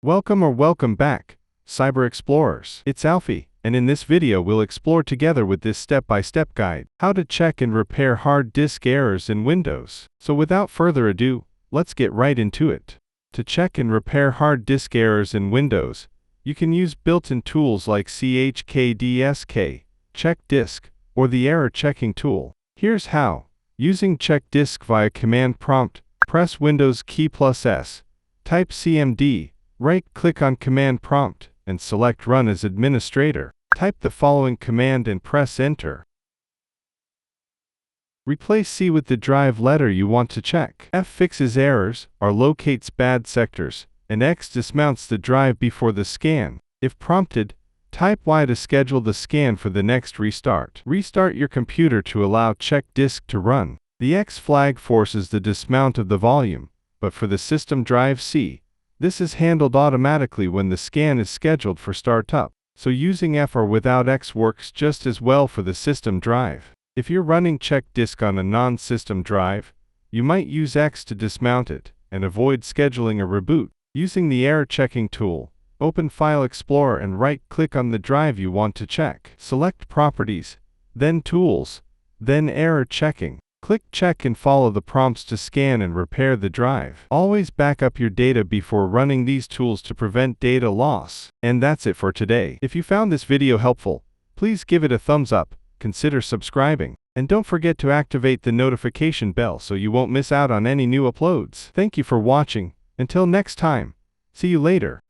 Welcome back, Cyber Explorers. It's Alfie, and in this video we'll explore together with this step-by-step guide, how to check and repair hard disk errors in Windows. So without further ado, let's get right into it. To check and repair hard disk errors in Windows, you can use built-in tools like CHKDSK, Check Disk, or the Error Checking tool. Here's how. Using Check Disk via command prompt, press Windows key +S, type CMD, right-click on command prompt, and select Run as administrator. Type the following command and press Enter. Replace C with the drive letter you want to check. F fixes errors, R locates bad sectors, and X dismounts the drive before the scan. If prompted, type Y to schedule the scan for the next restart. Restart your computer to allow Check Disk to run. The X flag forces the dismount of the volume, but for the system drive C, this is handled automatically when the scan is scheduled for startup. So using F or without X works just as well for the system drive. If you're running Check Disk on a non-system drive, you might use X to dismount it and avoid scheduling a reboot. Using the Error Checking tool, open File Explorer and right-click on the drive you want to check. Select Properties, then Tools, then Error Checking. Click Check and follow the prompts to scan and repair the drive. Always back up your data before running these tools to prevent data loss. And that's it for today. If you found this video helpful, please give it a thumbs up, consider subscribing, and don't forget to activate the notification bell so you won't miss out on any new uploads. Thank you for watching. Until next time, see you later.